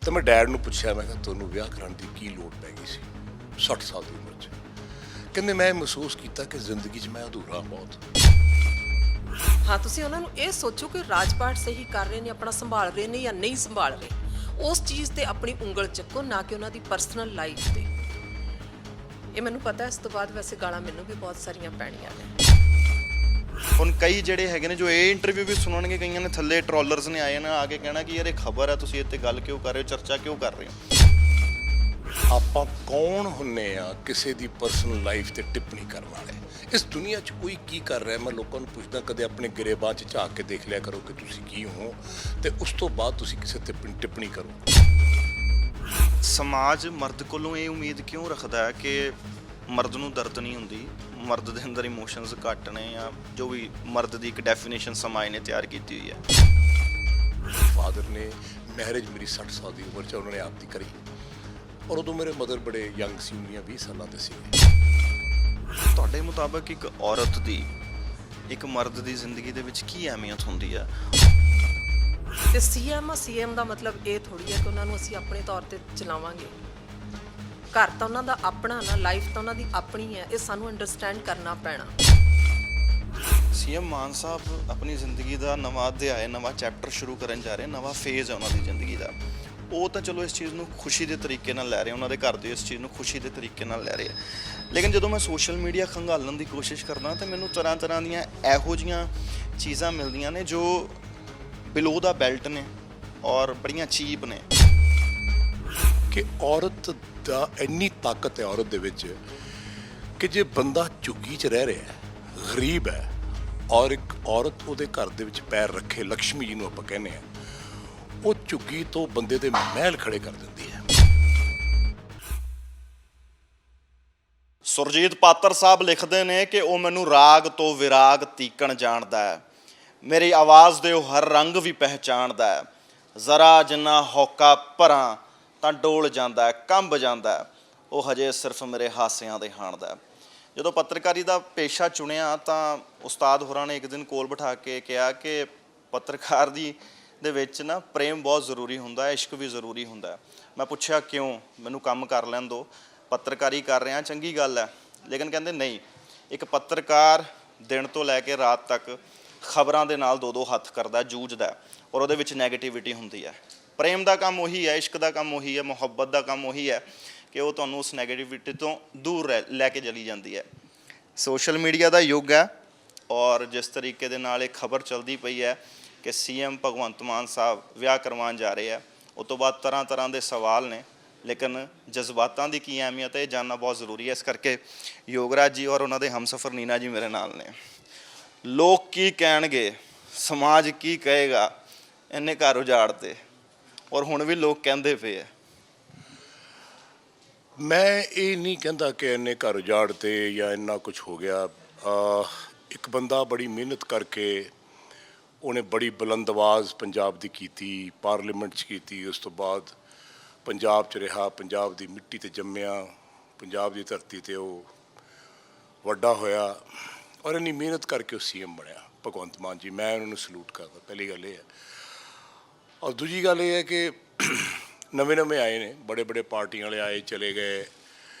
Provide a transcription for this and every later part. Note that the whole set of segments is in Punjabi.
तो मैं डैड ਨੂੰ ਪੁੱਛਿਆ ਮੈਂ ਕਿਹਾ ਤੁਹਾਨੂੰ ਵਿਆਹ ਕਰਾਉਣ ਦੀ ਕੀ ਲੋੜ ਪੈ ਗਈ ਸੀ 60 ਸਾਲ ਦੀ ਉਮਰ 'ਚ ਕਹਿੰਦੇ ਮੈਂ ਮਹਿਸੂਸ ਕੀਤਾ ਕਿ ਜ਼ਿੰਦਗੀ 'ਚ ਮੈਂ ਅਧੂਰਾ ਬਹੁਤ ਹਾਂ ਤੁਸੀਂ ਉਹਨਾਂ ਨੂੰ ਇਹ ਸੋਚੋ ਕਿ ਰਾਜਪਾਟ ਸਹੀ ਕਰ ਰਹੇ ਨੇ ਆਪਣਾ ਸੰਭਾਲ ਰਹੇ ਨੇ ਜਾਂ ਨਹੀਂ ਸੰਭਾਲ ਰਹੇ ਉਸ ਚੀਜ਼ ਤੇ ਆਪਣੀ ਉਂਗਲ ਚੱਕੋ ਨਾ ਕਿ ਉਹਨਾਂ ਦੀ ਪਰਸਨਲ ਲਾਈਫ ਤੇ ਇਹ ਮੈਨੂੰ ਪਤਾ ਇਸ ਤੋਂ ਬਾਅਦ ਵੈਸੇ ਗਾਲਾਂ ਮੈਨੂੰ ਵੀ ਬਹੁਤ ਸਾਰੀਆਂ ਪੈਣੀਆਂ ਨੇ ਹੁਣ ਕਈ ਜਿਹੜੇ ਹੈਗੇ ਨੇ ਜੋ ਇਹ ਇੰਟਰਵਿਊ ਵੀ ਸੁਣਨਗੇ ਕਈਆਂ ਨੇ ਥੱਲੇ ਟਰੋਲਰਸ ਨੇ ਆਏ ਨੇ ਆ ਕੇ ਕਹਿਣਾ ਕਿ ਯਾਰ ਇਹ ਖਬਰ ਹੈ ਤੁਸੀਂ ਇੱਥੇ ਗੱਲ ਕਿਉਂ ਕਰ ਰਹੇ ਹੋ ਚਰਚਾ ਕਿਉਂ ਕਰ ਰਹੇ ਹੋ ਆਪਾਂ ਕੌਣ ਹੁੰਨੇ ਆ ਕਿਸੇ ਦੀ ਪਰਸਨਲ ਲਾਈਫ ਤੇ ਟਿੱਪਣੀ ਕਰਨ ਵਾਲੇ ਇਸ ਦੁਨੀਆ 'ਚ ਕੋਈ ਕੀ ਕਰ ਰਿਹਾ ਮੈਂ ਲੋਕਾਂ ਨੂੰ ਪੁੱਛਦਾ ਕਦੇ ਆਪਣੇ ਗਰੇਬਾਂ 'ਚ ਝਾਕ ਕੇ ਦੇਖ ਲਿਆ ਕਰੋ ਕਿ ਤੁਸੀਂ ਕੀ ਹੋ ਤੇ ਉਸ ਤੋਂ ਬਾਅਦ ਤੁਸੀਂ ਕਿਸੇ ਤੇ ਟਿੱਪਣੀ ਕਰੋ ਸਮਾਜ ਮਰਦ ਕੋਲੋਂ ਇਹ ਉਮੀਦ ਕਿਉਂ ਰੱਖਦਾ ਹੈ ਕਿ ਮਰਦ ਨੂੰ ਦਰਦ ਨਹੀਂ ਹੁੰਦੀ ਮਰਦ ਦੇ ਅੰਦਰ ਇਮੋਸ਼ਨਸ ਘੱਟ ਨੇ ਜਾਂ ਜੋ ਵੀ ਮਰਦ ਦੀ ਇੱਕ ਡੈਫੀਨੇਸ਼ਨ ਸਮਾਜ ਨੇ ਤਿਆਰ ਕੀਤੀ ਹੋਈ ਹੈ ਫਾਦਰ ਨੇ ਮੈਰਿਜ ਮੇਰੀ 60 ਸਾਲ ਦੀ ਉਮਰ 'ਚ ਉਹਨਾਂ ਨੇ ਆਪ ਦੀ ਕਰੀ ਔਰ ਉਦੋਂ ਮੇਰੇ ਮਦਰ ਬੜੇ ਯੰਗ ਸੀ 20 ਸਾਲਾਂ ਦੇ ਸੀ ਤੁਹਾਡੇ ਮੁਤਾਬਕ ਇੱਕ ਔਰਤ ਦੀ ਇੱਕ ਮਰਦ ਦੀ ਜ਼ਿੰਦਗੀ ਦੇ ਵਿੱਚ ਕੀ ਅਹਿਮੀਅਤ ਹੁੰਦੀ ਹੈ ਤੇ ਸੀਐਮ ਦਾ ਮਤਲਬ ਇਹ ਥੋੜੀ ਹੈ ਕਿ ਉਹਨਾਂ ਨੂੰ ਅਸੀਂ ਆਪਣੇ ਤੌਰ ਤੇ ਚਲਾਵਾਂਗੇ ਘਰ ਤਾਂ ਉਹਨਾਂ ਦਾ ਆਪਣਾ ਨਾ ਲਾਈਫ ਤਾਂ ਉਹਨਾਂ ਦੀ ਆਪਣੀ ਹੈ ਇਹ ਸਾਨੂੰ ਅੰਡਰਸਟੈਂਡ ਕਰਨਾ ਪੈਣਾ ਸੀਐਮ ਮਾਨ ਸਾਹਿਬ ਆਪਣੀ ਜ਼ਿੰਦਗੀ ਦਾ ਨਵਾਂ ਅਧਿਆਇ ਨਵਾਂ ਚੈਪਟਰ ਸ਼ੁਰੂ ਕਰਨ ਜਾ ਰਹੇ ਨਵਾਂ ਫੇਜ਼ ਹੈ ਉਹਨਾਂ ਦੀ ਜ਼ਿੰਦਗੀ ਦਾ ਉਹ ਤਾਂ ਚਲੋ ਇਸ ਚੀਜ਼ ਨੂੰ ਖੁਸ਼ੀ ਦੇ ਤਰੀਕੇ ਨਾਲ ਲੈ ਰਹੇ ਉਹਨਾਂ ਦੇ ਘਰ ਦੇ ਇਸ ਚੀਜ਼ ਨੂੰ ਖੁਸ਼ੀ ਦੇ ਤਰੀਕੇ ਨਾਲ ਲੈ ਰਹੇ ਲੇਕਿਨ ਜਦੋਂ ਮੈਂ ਸੋਸ਼ਲ ਮੀਡੀਆ ਖੰਗਾਲਣ ਦੀ ਕੋਸ਼ਿਸ਼ ਕਰਦਾ ਤਾਂ ਮੈਨੂੰ ਤਰ੍ਹਾਂ ਦੀਆਂ ਇਹੋ ਜਿਹੀਆਂ ਚੀਜ਼ਾਂ ਮਿਲਦੀਆਂ ਨੇ ਜੋ ਬਿਲੋ ਦਾ ਬੈਲਟ ਨੇ ਔਰ ਬੜੀਆਂ ਚੀਪ ਨੇ ਕਿ ਔਰਤ ਦਾ ਇੰਨੀ ਤਾਕਤ ਹੈ ਔਰਤ ਦੇ ਵਿੱਚ ਕਿ ਜੇ ਬੰਦਾ ਝੁੱਗੀ 'ਚ ਰਹਿ ਰਿਹਾ ਹੈ ਗਰੀਬ ਹੈ ਔਰ ਇੱਕ ਔਰਤ ਉਹਦੇ ਘਰ ਦੇ ਵਿੱਚ ਪੈਰ ਰੱਖੇ ਲక్ష్ਮੀ ਜੀ ਨੂੰ ਆਪਾਂ ਕਹਿੰਦੇ ਆ ਉਹ ਝੁੱਗੀ ਤੋਂ ਬੰਦੇ ਦੇ ਮਹਿਲ ਖੜੇ ਕਰ ਦਿੰਦੀ ਹੈ ਸੁਰਜੀਤ ਪਾਤਰ ਸਾਹਿਬ ਲਿਖਦੇ ਨੇ ਕਿ ਉਹ ਮੈਨੂੰ ਰਾਗ ਤੋਂ ਵਿਰਾਗ ਤੀਕਣ ਜਾਣਦਾ ਹੈ ਮੇਰੀ ਆਵਾਜ਼ ਦੇ ਉਹ ਹਰ ਰੰਗ ਵੀ ਪਹਿਚਾਣਦਾ ਹੈ ਜ਼ਰਾ ਜਿੰਨਾ ਹੌਕਾ ਭਰਾਂ ਤਾਂ ਡੋਲ ਜਾਂਦਾ ਹੈ ਕੰਬ ਜਾਂਦਾ ਹੈ ਉਹ ਹਜੇ ਸਿਰਫ ਮੇਰੇ ਹਾਸਿਆਂ ਦੇ ਹਾਣਦਾ ਜਦੋਂ ਪੱਤਰਕਾਰੀ ਦਾ ਪੇਸ਼ਾ ਚੁਣਿਆ ਤਾਂ ਉਸਤਾਦ ਹੋਰਾਂ ਨੇ ਇੱਕ ਦਿਨ ਕੋਲ ਬਿਠਾ ਕੇ ਕਿਹਾ ਕਿ ਪੱਤਰਕਾਰ ਦੇ ਵਿੱਚ ਨਾ ਪ੍ਰੇਮ ਬਹੁਤ ਜ਼ਰੂਰੀ ਹੁੰਦਾ ਹੈ ਇਸ਼ਕ ਵੀ ਜ਼ਰੂਰੀ ਹੁੰਦਾ ਹੈ ਮੈਂ ਪੁੱਛਿਆ ਕਿਉਂ ਮੈਨੂੰ ਕੰਮ ਕਰ ਲੈਣ ਦਿਓ ਪੱਤਰਕਾਰੀ ਕਰ ਰਿਹਾ ਚੰਗੀ ਗੱਲ ਹੈ ਲੇਕਿਨ ਕਹਿੰਦੇ ਨਹੀਂ ਇੱਕ ਪੱਤਰਕਾਰ ਦਿਨ ਤੋਂ ਲੈ ਕੇ ਰਾਤ ਤੱਕ ਖਬਰਾਂ ਦੇ ਨਾਲ ਦੋ ਹੱਥ ਕਰਦਾ ਜੂਝਦਾ ਔਰ ਉਹਦੇ ਵਿੱਚ ਨੈਗੇਟਿਵਿਟੀ ਹੁੰਦੀ ਹੈ ਪ੍ਰੇਮ ਦਾ ਕੰਮ ਉਹੀ ਹੈ ਇਸ਼ਕ ਦਾ ਕੰਮ ਉਹੀ ਹੈ ਮੁਹੱਬਤ ਦਾ ਕੰਮ ਉਹੀ ਹੈ ਕਿ ਉਹ ਤੁਹਾਨੂੰ ਉਸ ਨੈਗੇਟਿਵਿਟੀ ਤੋਂ ਦੂਰ ਲੈ ਕੇ ਚਲੀ ਜਾਂਦੀ ਹੈ ਸੋਸ਼ਲ ਮੀਡੀਆ ਦਾ ਯੁੱਗ ਹੈ ਔਰ ਜਿਸ ਤਰੀਕੇ ਦੇ ਨਾਲ ਇਹ ਖਬਰ ਚੱਲਦੀ ਪਈ ਹੈ ਕਿ ਸੀਐਮ ਭਗਵੰਤ ਮਾਨ ਸਾਹਿਬ ਵਿਆਹ ਕਰਵਾਉਣ ਜਾ ਰਹੇ ਆ ਉਸ ਤੋਂ ਬਾਅਦ ਤਰ੍ਹਾਂ ਦੇ ਸਵਾਲ ਨੇ ਲੇਕਿਨ ਜਜ਼ਬਾਤਾਂ ਦੀ ਕੀ ਅਹਿਮੀਅਤ ਹੈ ਇਹ ਜਾਣਨਾ ਬਹੁਤ ਜ਼ਰੂਰੀ ਹੈ ਇਸ ਕਰਕੇ ਯੋਗਰਾਜ ਜੀ ਔਰ ਉਹਨਾਂ ਦੇ ਹਮਸਫਰ ਨੀਨਾ ਜੀ ਮੇਰੇ ਨਾਲ ਨੇ ਲੋਕ ਕੀ ਕਹਿਣਗੇ ਸਮਾਜ ਕੀ ਕਹੇਗਾ ਇੰਨੇ ਘਰ ਉਜਾੜਤੇ ਔਰ ਹੁਣ ਵੀ ਲੋਕ ਕਹਿੰਦੇ ਪਏ ਆ ਮੈਂ ਇਹ ਨਹੀਂ ਕਹਿੰਦਾ ਕਿ ਇੰਨੇ ਘਰ ਉਜਾੜ ਤੇ ਜਾਂ ਇੰਨਾ ਕੁਝ ਹੋ ਗਿਆ ਇੱਕ ਬੰਦਾ ਬੜੀ ਮਿਹਨਤ ਕਰਕੇ ਉਹਨੇ ਬੜੀ ਬੁਲੰਦ ਆਵਾਜ਼ ਪੰਜਾਬ ਦੀ ਕੀਤੀ ਪਾਰਲੀਮੈਂਟ 'ਚ ਕੀਤੀ ਉਸ ਤੋਂ ਬਾਅਦ ਪੰਜਾਬ 'ਚ ਰਿਹਾ ਪੰਜਾਬ ਦੀ ਮਿੱਟੀ 'ਤੇ ਜੰਮਿਆ ਪੰਜਾਬ ਦੀ ਧਰਤੀ 'ਤੇ ਉਹ ਵੱਡਾ ਹੋਇਆ ਔਰ ਇੰਨੀ ਮਿਹਨਤ ਕਰਕੇ ਉਹ ਸੀਐਮ ਬਣਿਆ ਭਗਵੰਤ ਮਾਨ ਜੀ ਮੈਂ ਉਹਨਾਂ ਨੂੰ ਸਲੂਟ ਕਰਦਾ ਪਹਿਲੀ ਗੱਲ ਇਹ ਹੈ ਔਰ ਦੂਜੀ ਗੱਲ ਇਹ ਹੈ ਕਿ ਨਵੇਂ ਆਏ ਨੇ ਬੜੇ ਪਾਰਟੀਆਂ ਵਾਲੇ ਆਏ ਚਲੇ ਗਏ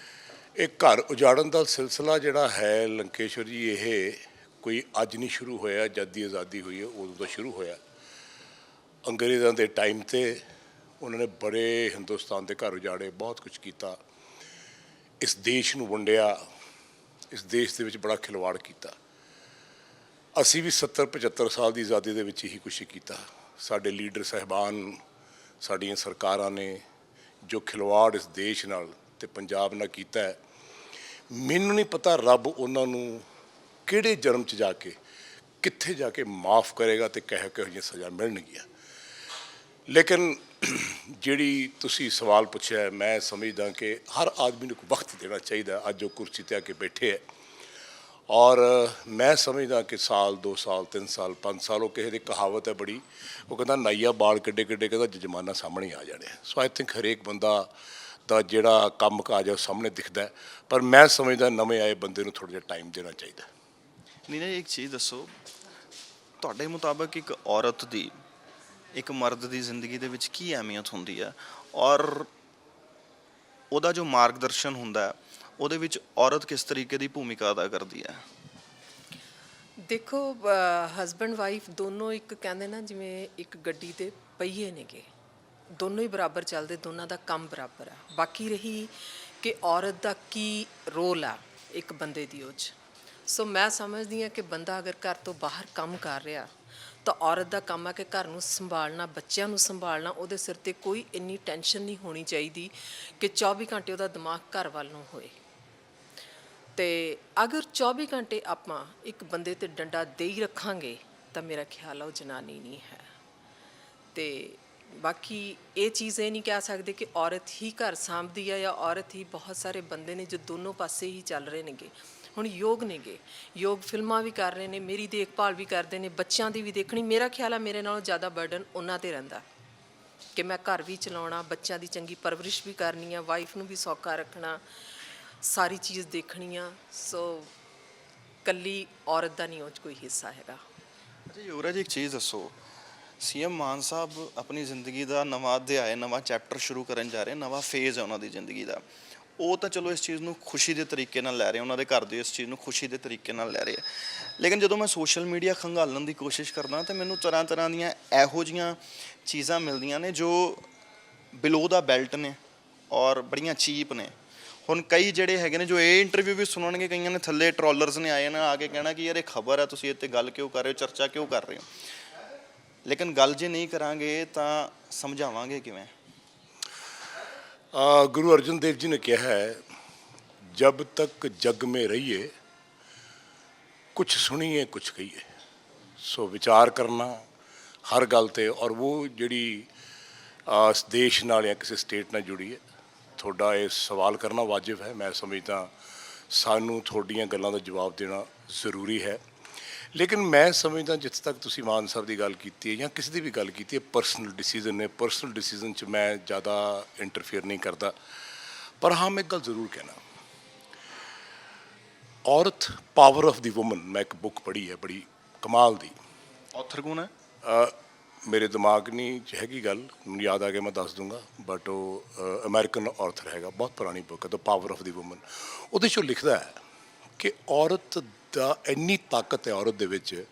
ਇਹ ਘਰ ਉਜਾੜਨ ਦਾ ਸਿਲਸਿਲਾ ਜਿਹੜਾ ਹੈ ਲੰਕੇਸ਼ਵਰ ਜੀ ਇਹ ਕੋਈ ਅੱਜ ਨਹੀਂ ਸ਼ੁਰੂ ਹੋਇਆ ਜਦ ਦੀ ਆਜ਼ਾਦੀ ਹੋਈ ਹੈ ਉਦੋਂ ਤੋਂ ਸ਼ੁਰੂ ਹੋਇਆ ਅੰਗਰੇਜ਼ਾਂ ਦੇ ਟਾਈਮ 'ਤੇ ਉਹਨਾਂ ਨੇ ਬੜੇ ਹਿੰਦੁਸਤਾਨ ਦੇ ਘਰ ਉਜਾੜੇ ਬਹੁਤ ਕੁਝ ਕੀਤਾ ਇਸ ਦੇਸ਼ ਨੂੰ ਵੰਡਿਆ ਇਸ ਦੇਸ਼ ਦੇ ਵਿੱਚ ਬੜਾ ਖਿਲਵਾੜ ਕੀਤਾ ਅਸੀਂ ਵੀ 70-75 ਸਾਲ ਦੀ ਆਜ਼ਾਦੀ ਦੇ ਵਿੱਚ ਹੀ ਕੁਛ ਕੀਤਾ ਸਾਡੇ ਲੀਡਰ ਸਾਹਿਬਾਨ ਸਾਡੀਆਂ ਸਰਕਾਰਾਂ ਨੇ ਜੋ ਖਿਲਵਾੜ ਇਸ ਦੇਸ਼ ਨਾਲ ਅਤੇ ਪੰਜਾਬ ਨਾਲ ਕੀਤਾ ਹੈ ਮੈਨੂੰ ਨਹੀਂ ਪਤਾ ਰੱਬ ਉਹਨਾਂ ਨੂੰ ਕਿਹੜੇ ਜਨਮ 'ਚ ਜਾ ਕੇ ਕਿੱਥੇ ਜਾ ਕੇ ਮਾफ़ ਕਰੇਗਾ ਅਤੇ ਕਿਹੋ ਜਿਹੀਆਂ ਸਜ਼ਾ ਮਿਲਣਗੀਆਂ ਲੇਕਿਨ ਜਿਹੜੀ ਤੁਸੀਂ ਸਵਾਲ ਪੁੱਛਿਆ ਮੈਂ ਸਮਝਦਾ ਕਿ ਹਰ ਆਦਮੀ ਨੂੰ ਇੱਕ ਵਕਤ ਦੇਣਾ ਚਾਹੀਦਾ ਅੱਜ ਉਹ ਕੁਰਸੀ 'ਤੇ ਆ ਕੇ ਬੈਠੇ ਹੈ ਔਰ ਮੈਂ ਸਮਝਦਾ ਕਿ ਸਾਲ 2 ਸਾਲ 3 ਸਾਲ 5 ਸਾਲ ਉਹ ਕਿਸੇ ਦੀ ਕਹਾਵਤ ਹੈ ਬੜੀ ਉਹ ਕਹਿੰਦਾ ਨਾਈਆ ਬਾਲ ਕਿੱਡੇ ਕਹਿੰਦਾ ਜਮਾਨਾ ਸਾਹਮਣੇ ਆ ਜਾਣੇ ਸੋ ਆਈ ਥਿੰਕ ਹਰੇਕ ਬੰਦਾ ਦਾ ਜਿਹੜਾ ਕੰਮ ਕਾਜ ਹੈ ਉਹ ਸਾਹਮਣੇ ਦਿਖਦਾ ਪਰ ਮੈਂ ਸਮਝਦਾ ਨਵੇਂ ਆਏ ਬੰਦੇ ਨੂੰ ਥੋੜ੍ਹਾ ਜਿਹਾ ਟਾਈਮ ਦੇਣਾ ਚਾਹੀਦਾ ਨੀਨਾ ਇੱਕ ਚੀਜ਼ ਦੱਸੋ ਤੁਹਾਡੇ ਮੁਤਾਬਕ ਇੱਕ ਔਰਤ ਦੀ ਇੱਕ ਮਰਦ ਦੀ ਜ਼ਿੰਦਗੀ ਦੇ ਵਿੱਚ ਕੀ ਅਹਿਮੀਅਤ ਹੁੰਦੀ ਹੈ ਔਰ ਉਹਦਾ ਜੋ ਮਾਰਗਦਰਸ਼ਨ ਹੁੰਦਾ ਹੈ, ਉਹਦੇ ਵਿੱਚ ਔਰਤ ਕਿਸ ਤਰੀਕੇ ਦੀ ਭੂਮਿਕਾ ਅਦਾ ਕਰਦੀ ਹੈ? ਦੇਖੋ, ਹਸਬੈਂਡ ਵਾਈਫ ਦੋਨੋਂ ਇੱਕ ਕਹਿੰਦੇ ਨਾ, ਜਿਵੇਂ ਇੱਕ ਗੱਡੀ ਦੇ ਪਹੀਏ ਨੇਗੇ, ਦੋਨੋਂ ਹੀ ਬਰਾਬਰ ਚੱਲਦੇ, ਦੋਨਾਂ ਦਾ ਕੰਮ ਬਰਾਬਰ ਆ। ਬਾਕੀ ਰਹੀ ਕਿ ਔਰਤ ਦਾ ਕੀ ਰੋਲ ਆ ਇੱਕ ਬੰਦੇ ਦੀ ਉਹ 'ਚ, ਸੋ ਮੈਂ ਸਮਝਦੀ ਹਾਂ ਕਿ ਬੰਦਾ ਅਗਰ ਘਰ ਤੋਂ ਬਾਹਰ ਕੰਮ ਕਰ ਰਿਹਾ ਤਾਂ ਔਰਤ ਦਾ ਕੰਮ ਆ ਕਿ ਘਰ ਨੂੰ ਸੰਭਾਲਣਾ, ਬੱਚਿਆਂ ਨੂੰ ਸੰਭਾਲਣਾ। ਉਹਦੇ ਸਿਰ ਤੇ ਕੋਈ ਇੰਨੀ ਟੈਨਸ਼ਨ ਨਹੀਂ ਹੋਣੀ ਚਾਹੀਦੀ ਕਿ 24 ਘੰਟੇ ਉਹਦਾ ਦਿਮਾਗ ਘਰ ਵੱਲ ਨੂੰ ਹੋਏ। ਤੇ ਅਗਰ 24 ਘੰਟੇ ਆਪਾਂ ਇੱਕ ਬੰਦੇ ਤੇ ਡੰਡਾ ਦੇ ਹੀ ਰੱਖਾਂਗੇ ਤਾਂ ਮੇਰਾ ਖਿਆਲ ਆ ਉਹ ਜਨਾਨੀ ਨਹੀਂ ਹੈ। ਤੇ ਬਾਕੀ ਇਹ ਚੀਜ਼ ਇਹ ਨਹੀਂ ਕਹਿ ਸਕਦੇ ਕਿ ਔਰਤ ਹੀ ਘਰ ਸਾਂਭਦੀ ਆ ਜਾਂ ਔਰਤ ਹੀ, ਬਹੁਤ ਸਾਰੇ ਬੰਦੇ ਨੇ ਜੋ ਦੋਨੋਂ ਪਾਸੇ ਹੀ ਚੱਲ ਰਹੇ ਨੇਗੇ। ਹੁਣ ਯੋਗ ਨੇਗੇ, ਯੋਗ ਫਿਲਮਾਂ ਵੀ ਕਰ ਰਹੇ ਨੇ, ਮੇਰੀ ਦੇਖਭਾਲ ਵੀ ਕਰਦੇ ਨੇ, ਬੱਚਿਆਂ ਦੀ ਵੀ ਦੇਖਣੀ। ਮੇਰਾ ਖਿਆਲ ਆ ਮੇਰੇ ਨਾਲੋਂ ਜ਼ਿਆਦਾ ਬਰਡਨ ਉਹਨਾਂ 'ਤੇ ਰਹਿੰਦਾ ਕਿ ਮੈਂ ਘਰ ਵੀ ਚਲਾਉਣਾ, ਬੱਚਿਆਂ ਦੀ ਚੰਗੀ ਪਰਵਰਿਸ਼ ਵੀ ਕਰਨੀ ਆ, ਵਾਈਫ ਨੂੰ ਵੀ ਸੌਖਾ ਰੱਖਣਾ, ਸਾਰੀ ਚੀਜ਼ ਦੇਖਣੀ ਆ। ਸੋ ਕੱਲੀ ਔਰਤ ਦਾ ਨਹੀਂ ਉਹ 'ਚ ਕੋਈ ਹਿੱਸਾ ਹੈਗਾ। ਅੱਛਾ ਯੁਵਰਾਜ, ਇੱਕ ਚੀਜ਼ ਦੱਸੋ, ਸੀਐਮ ਮਾਨ ਸਾਹਿਬ ਆਪਣੀ ਜ਼ਿੰਦਗੀ ਦਾ ਨਵਾਂ ਅਧਿਆਇ, ਨਵਾਂ ਚੈਪਟਰ ਸ਼ੁਰੂ ਕਰਨ ਜਾ ਰਹੇ, ਨਵਾਂ ਫੇਜ਼ ਹੈ ਉਹਨਾਂ ਦੀ ਜ਼ਿੰਦਗੀ ਦਾ। ਉਹ ਤਾਂ ਚਲੋ ਇਸ ਚੀਜ਼ ਨੂੰ ਖੁਸ਼ੀ ਦੇ ਤਰੀਕੇ ਨਾਲ ਲੈ ਰਹੇ, ਉਹਨਾਂ ਦੇ ਘਰ ਦੇ ਇਸ ਚੀਜ਼ ਨੂੰ ਖੁਸ਼ੀ ਦੇ ਤਰੀਕੇ ਨਾਲ ਲੈ ਰਹੇ। ਲੇਕਿਨ ਜਦੋਂ ਮੈਂ ਸੋਸ਼ਲ ਮੀਡੀਆ ਖੰਗਾਲਣ ਦੀ ਕੋਸ਼ਿਸ਼ ਕਰਦਾ ਤਾਂ ਮੈਨੂੰ ਤਰ੍ਹਾਂ ਤਰ੍ਹਾਂ ਦੀਆਂ ਇਹੋ ਜਿਹੀਆਂ ਚੀਜ਼ਾਂ ਮਿਲਦੀਆਂ ਨੇ ਜੋ ਬਿਲੋ ਦਾ ਬੈਲਟ ਨੇ ਔਰ ਬੜੀਆਂ ਚੀਪ ਨੇ। ਹੁਣ ਕਈ ਜਿਹੜੇ ਹੈਗੇ ਨੇ ਜੋ ਇਹ ਇੰਟਰਵਿਊ ਵੀ ਸੁਣਨਗੇ, ਕਈਆਂ ਨੇ ਥੱਲੇ ਟਰੋਲਰਸ ਨੇ ਆਏ ਨੇ ਆ ਕੇ ਕਹਿਣਾ ਕਿ ਯਾਰ ਇਹ ਖਬਰ ਹੈ, ਤੁਸੀਂ ਇਹ 'ਤੇ ਗੱਲ ਕਿਉਂ ਕਰ ਰਹੇ ਹੋ, ਚਰਚਾ ਕਿਉਂ ਕਰ ਰਹੇ ਹੋ। ਲੇਕਿਨ ਗੱਲ ਜੇ ਨਹੀਂ ਕਰਾਂਗੇ ਤਾਂ ਸਮਝਾਵਾਂਗੇ ਕਿਵੇਂ? गुरु अर्जुन देव जी ने कहा है, जब तक जग में रहिए कुछ सुनिए कुछ कहिए। सो विचार करना हर गल ते, और वो जिहड़ी इस देश नाल या किसी स्टेट नाल जुड़ी है, थोड़ा ये सवाल करना वाजिब है। मैं समझदा सानू थोड़ियां गल्लां दा जवाब देना ज़रूरी है। लेकिन मैं समझदा जिथे तक तुसीं मान साहब की गल कीती है या किसी की भी गल कीती है, परसनल डिसीजन ने, परसनल डिसीजन च मैं ज़्यादा इंटरफेयर नहीं करता। पर हाँ, मैं एक गल जरूर कहना, औरत पावर ऑफ द वुमन, मैं एक बुक पढ़ी है बड़ी कमाल दी। ऑथर कौन है? मेरे दिमाग नहीं च हैगी गल, मैनूं याद आ गया मैं दस दूंगा, बट वो अमेरिकन ऑथर हैगा, बहुत पुरानी बुक है the power of the woman. ਉਹਦੇ 'ਚੋਂ ਲਿਖਦਾ ਹੈ ਕਿ ਔਰਤ ਦਾ ਇੰਨੀ ਤਾਕਤ ਹੈ ਔਰਤ ਦੇ ਵਿੱਚ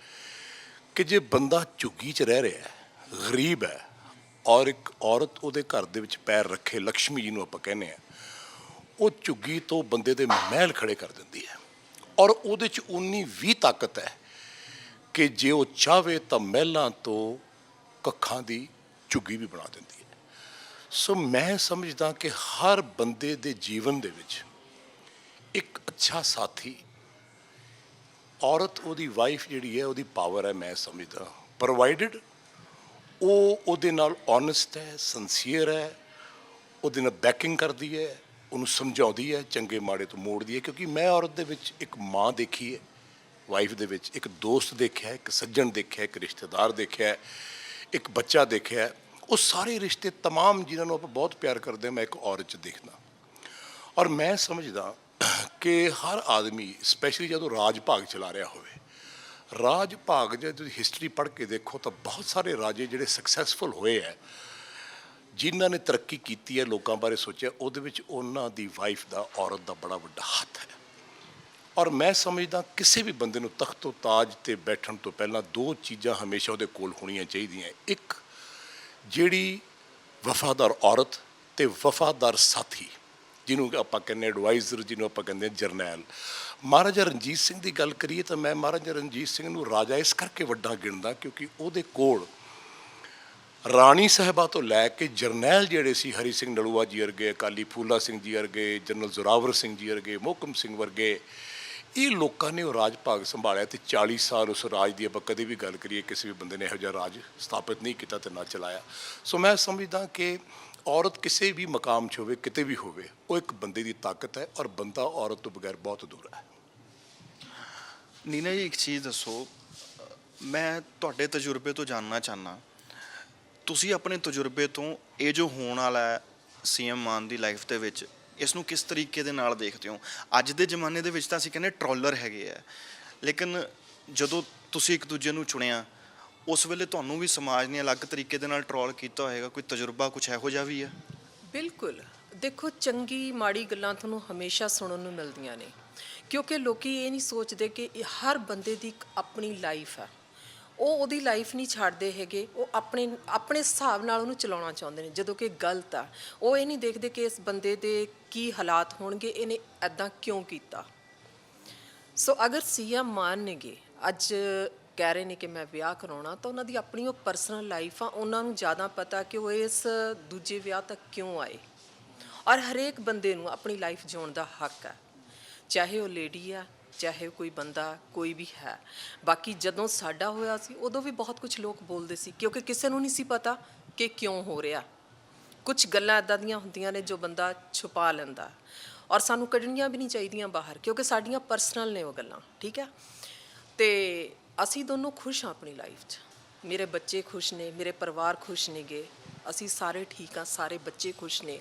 ਕਿ ਜੇ ਬੰਦਾ ਝੁੱਗੀ 'ਚ ਰਹਿ ਰਿਹਾ ਹੈ, ਗਰੀਬ ਹੈ, ਔਰ ਇੱਕ ਔਰਤ ਉਹਦੇ ਘਰ ਦੇ ਵਿੱਚ ਪੈਰ ਰੱਖੇ, ਲక్ష్ਮੀ ਜੀ ਨੂੰ ਆਪਾਂ ਕਹਿੰਦੇ ਹਾਂ, ਉਹ ਝੁੱਗੀ ਤੋਂ ਬੰਦੇ ਦੇ ਮਹਿਲ ਖੜੇ ਕਰ ਦਿੰਦੀ ਹੈ। ਔਰ ਉਹਦੇ 'ਚ ਉਨੀ ਵੀ ਤਾਕਤ ਹੈ ਕਿ ਜੇ ਉਹ ਚਾਹਵੇ ਤਾਂ ਮਹਿਲਾਂ ਤੋਂ ਕੱਖਾਂ ਦੀ ਝੁੱਗੀ ਵੀ ਬਣਾ ਦਿੰਦੀ ਹੈ। ਸੋ ਮੈਂ ਸਮਝਦਾ ਕਿ ਹਰ ਬੰਦੇ ਦੇ ਜੀਵਨ ਦੇ ਵਿੱਚ ਇੱਕ ਅੱਛਾ ਸਾਥੀ ਔਰਤ, ਉਹਦੀ ਵਾਈਫ ਜਿਹੜੀ ਹੈ, ਉਹਦੀ ਪਾਵਰ ਹੈ। ਮੈਂ ਸਮਝਦਾ ਪ੍ਰੋਵਾਈਡਡ ਉਹ ਉਹਦੇ ਨਾਲ ਓਨੈਸਟ ਹੈ, ਸਿੰਸੀਅਰ ਹੈ, ਉਹਦੇ ਨਾਲ ਬੈਕਿੰਗ ਕਰਦੀ ਹੈ, ਉਹਨੂੰ ਸਮਝਾਉਂਦੀ ਹੈ, ਚੰਗੇ ਮਾੜੇ ਤੋਂ ਮੋੜਦੀ ਹੈ। ਕਿਉਂਕਿ ਮੈਂ ਔਰਤ ਦੇ ਵਿੱਚ ਇੱਕ ਮਾਂ ਦੇਖੀ ਹੈ, ਵਾਈਫ ਦੇ ਵਿੱਚ ਇੱਕ ਦੋਸਤ ਦੇਖਿਆ, ਇੱਕ ਸੱਜਣ ਦੇਖਿਆ, ਇੱਕ ਰਿਸ਼ਤੇਦਾਰ ਦੇਖਿਆ, ਇੱਕ ਬੱਚਾ ਦੇਖਿਆ। ਉਹ ਸਾਰੇ ਰਿਸ਼ਤੇ ਤਮਾਮ ਜਿਨ੍ਹਾਂ ਨੂੰ ਆਪਾਂ ਬਹੁਤ ਪਿਆਰ ਕਰਦੇ ਹਾਂ, ਮੈਂ ਇੱਕ ਔਰਤ 'ਚ ਦੇਖਦਾ। ਔਰ ਮੈਂ ਸਮਝਦਾ ਕਿ ਹਰ ਆਦਮੀ, ਸਪੈਸ਼ਲੀ ਜਦੋਂ ਰਾਜ ਭਾਗ ਚਲਾ ਰਿਹਾ ਹੋਵੇ, ਰਾਜ ਭਾਗ ਜੇ ਤੁਸੀਂ ਹਿਸਟਰੀ ਪੜ੍ਹ ਕੇ ਦੇਖੋ ਤਾਂ ਬਹੁਤ ਸਾਰੇ ਰਾਜੇ ਜਿਹੜੇ ਸਕਸੈਸਫੁਲ ਹੋਏ ਹੈ, ਜਿਨ੍ਹਾਂ ਨੇ ਤਰੱਕੀ ਕੀਤੀ ਹੈ, ਲੋਕਾਂ ਬਾਰੇ ਸੋਚਿਆ, ਉਹਦੇ ਵਿੱਚ ਉਹਨਾਂ ਦੀ ਵਾਈਫ ਦਾ, ਔਰਤ ਦਾ ਬੜਾ ਵੱਡਾ ਹੱਥ ਹੈ। ਔਰ ਮੈਂ ਸਮਝਦਾ ਕਿਸੇ ਵੀ ਬੰਦੇ ਨੂੰ ਤਖਤੋ ਤਾਜ 'ਤੇ ਬੈਠਣ ਤੋਂ ਪਹਿਲਾਂ ਦੋ ਚੀਜ਼ਾਂ ਹਮੇਸ਼ਾ ਉਹਦੇ ਕੋਲ ਹੋਣੀਆਂ ਚਾਹੀਦੀਆਂ। ਇੱਕ ਜਿਹੜੀ ਵਫਾਦਾਰ ਔਰਤ ਅਤੇ ਵਫਾਦਾਰ ਸਾਥੀ, ਜਿਹਨੂੰ ਆਪਾਂ ਕਹਿੰਦੇ ਐਡਵਾਈਜ਼ਰ, ਜਿਹਨੂੰ ਆਪਾਂ ਕਹਿੰਦੇ ਜਰਨੈਲ। ਮਹਾਰਾਜਾ ਰਣਜੀਤ ਸਿੰਘ ਦੀ ਗੱਲ ਕਰੀਏ ਤਾਂ ਮੈਂ ਮਹਾਰਾਜਾ ਰਣਜੀਤ ਸਿੰਘ ਨੂੰ ਰਾਜਾ ਇਸ ਕਰਕੇ ਵੱਡਾ ਗਿਣਦਾ ਕਿਉਂਕਿ ਉਹਦੇ ਕੋਲ ਰਾਣੀ ਸਾਹਿਬਾ ਤੋਂ ਲੈ ਕੇ ਜਰਨੈਲ ਜਿਹੜੇ ਸੀ, ਹਰੀ ਸਿੰਘ ਨਲੂਆ ਜੀ ਵਰਗੇ, ਅਕਾਲੀ ਫੂਲਾ ਸਿੰਘ ਜੀ ਵਰਗੇ, ਜਨਰਲ ਜ਼ੋਰਾਵਰ ਸਿੰਘ ਜੀ ਵਰਗੇ, ਮੋਹਕਮ ਸਿੰਘ ਵਰਗੇ, ਇਹ ਲੋਕਾਂ ਨੇ ਉਹ ਰਾਜ ਭਾਗ ਸੰਭਾਲਿਆ। ਅਤੇ 40 ਸਾਲ ਉਸ ਰਾਜ ਦੀ ਆਪਾਂ ਕਦੇ ਵੀ ਗੱਲ ਕਰੀਏ, ਕਿਸੇ ਵੀ ਬੰਦੇ ਨੇ ਇਹੋ ਜਿਹਾ ਰਾਜ ਸਥਾਪਿਤ ਨਹੀਂ ਕੀਤਾ ਅਤੇ ਨਾ ਚਲਾਇਆ। ਸੋ ਮੈਂ ਸਮਝਦਾ ਕਿ ਔਰਤ ਕਿਸੇ ਵੀ ਮਕਾਮ 'ਚ ਹੋਵੇ, ਕਿਤੇ ਵੀ ਹੋਵੇ, ਉਹ ਇੱਕ ਬੰਦੇ ਦੀ ਤਾਕਤ ਹੈ ਔਰ ਬੰਦਾ ਔਰਤ ਤੋਂ ਬਗੈਰ ਬਹੁਤ ਦੂਰ ਹੈ। ਨੀਨਾ ਜੀ, ਇੱਕ ਚੀਜ਼ ਦੱਸੋ, ਮੈਂ ਤੁਹਾਡੇ ਤਜਰਬੇ ਤੋਂ ਜਾਣਨਾ ਚਾਹੁੰਦਾ, ਤੁਸੀਂ ਆਪਣੇ ਤਜਰਬੇ ਤੋਂ ਇਹ ਜੋ ਹੋਣ ਵਾਲਾ ਹੈ ਸੀਐਮ ਮਾਨ ਦੀ ਲਾਈਫ ਦੇ ਵਿੱਚ, ਇਸ ਨੂੰ ਕਿਸ ਤਰੀਕੇ ਦੇ ਨਾਲ ਦੇਖਦੇ ਹੋ? ਅੱਜ ਦੇ ਜ਼ਮਾਨੇ ਦੇ ਵਿੱਚ ਤਾਂ ਅਸੀਂ ਕਹਿੰਦੇ ਟਰੋਲਰ ਹੈਗੇ ਆ, ਲੇਕਿਨ ਜਦੋਂ ਤੁਸੀਂ ਇੱਕ ਦੂਜੇ ਨੂੰ ਚੁਣਿਆ ਉਸ ਵੇਲੇ ਤੁਹਾਨੂੰ ਵੀ ਸਮਾਜ ਨੇ ਅਲੱਗ ਤਰੀਕੇ ਦੇ ਨਾਲ ਟਰੋਲ ਕੀਤਾ ਹੋਏਗਾ, ਕੋਈ ਤਜਰਬਾ ਕੁਛ ਇਹੋ ਜਿਹਾ ਵੀ ਹੈ? ਬਿਲਕੁਲ। ਦੇਖੋ, ਚੰਗੀ ਮਾੜੀ ਗੱਲਾਂ ਤੁਹਾਨੂੰ ਹਮੇਸ਼ਾ ਸੁਣਨ ਨੂੰ ਮਿਲਦੀਆਂ ਨੇ, ਕਿਉਂਕਿ ਲੋਕੀ ਇਹ ਨਹੀਂ ਸੋਚਦੇ ਕਿ ਹਰ ਬੰਦੇ ਦੀ ਇੱਕ ਆਪਣੀ ਲਾਈਫ ਆ। ਉਹ ਉਹਦੀ ਲਾਈਫ ਨਹੀਂ ਛੱਡਦੇ ਹੈਗੇ, ਉਹ ਆਪਣੇ ਆਪਣੇ ਹਿਸਾਬ ਨਾਲ ਉਹਨੂੰ ਚਲਾਉਣਾ ਚਾਹੁੰਦੇ ਨੇ, ਜਦੋਂ ਕਿ ਗਲਤ ਆ। ਉਹ ਇਹ ਨਹੀਂ ਦੇਖਦੇ ਕਿ ਇਸ ਬੰਦੇ ਦੇ ਕੀ ਹਾਲਾਤ ਹੋਣਗੇ, ਇਹਨੇ ਐਦਾਂ ਕਿਉਂ ਕੀਤਾ। ਸੋ ਅਗਰ ਸੀਐਮ ਮਾਨ ਨੇਗੇ ਅੱਜ ਕਹਿ ਰਹੇ ਨੇ ਕਿ ਮੈਂ ਵਿਆਹ ਕਰਾਉਣਾ, ਤਾਂ ਉਹਨਾਂ ਦੀ ਆਪਣੀ ਉਹ ਪਰਸਨਲ ਲਾਈਫ ਆ, ਉਹਨਾਂ ਨੂੰ ਜ਼ਿਆਦਾ ਪਤਾ ਕਿ ਉਹ ਇਸ ਦੂਜੇ ਵਿਆਹ ਤੱਕ ਕਿਉਂ ਆਏ। ਔਰ ਹਰੇਕ ਬੰਦੇ ਨੂੰ ਆਪਣੀ ਲਾਈਫ ਜਿਉਣ ਦਾ ਹੱਕ ਹੈ, ਚਾਹੇ ਉਹ ਲੇਡੀ ਆ, ਚਾਹੇ ਕੋਈ ਬੰਦਾ ਕੋਈ ਵੀ ਹੈ। ਬਾਕੀ ਜਦੋਂ ਸਾਡਾ ਹੋਇਆ ਸੀ ਉਦੋਂ ਵੀ ਬਹੁਤ ਕੁਝ ਲੋਕ ਬੋਲਦੇ ਸੀ, ਕਿਉਂਕਿ ਕਿਸੇ ਨੂੰ ਨਹੀਂ ਸੀ ਪਤਾ ਕਿ ਕਿਉਂ ਹੋ ਰਿਹਾ। ਕੁਝ ਗੱਲਾਂ ਇੱਦਾਂ ਦੀਆਂ ਹੁੰਦੀਆਂ ਨੇ ਜੋ ਬੰਦਾ ਛੁਪਾ ਲੈਂਦਾ, ਔਰ ਸਾਨੂੰ ਕੱਢਣੀਆਂ ਵੀ ਨਹੀਂ ਚਾਹੀਦੀਆਂ ਬਾਹਰ, ਕਿਉਂਕਿ ਸਾਡੀਆਂ ਪਰਸਨਲ ਨੇ ਉਹ ਗੱਲਾਂ, ਠੀਕ ਹੈ। ਤੇ ਅਸੀਂ ਦੋਨੋਂ ਖੁਸ਼ ਹਾਂ ਆਪਣੀ ਲਾਈਫ 'ਚ, ਮੇਰੇ ਬੱਚੇ ਖੁਸ਼ ਨੇ, ਮੇਰੇ ਪਰਿਵਾਰ ਖੁਸ਼ ਨੇਗੇ, ਅਸੀਂ ਸਾਰੇ ਠੀਕ ਹਾਂ, ਸਾਰੇ ਬੱਚੇ ਖੁਸ਼ ਨੇ।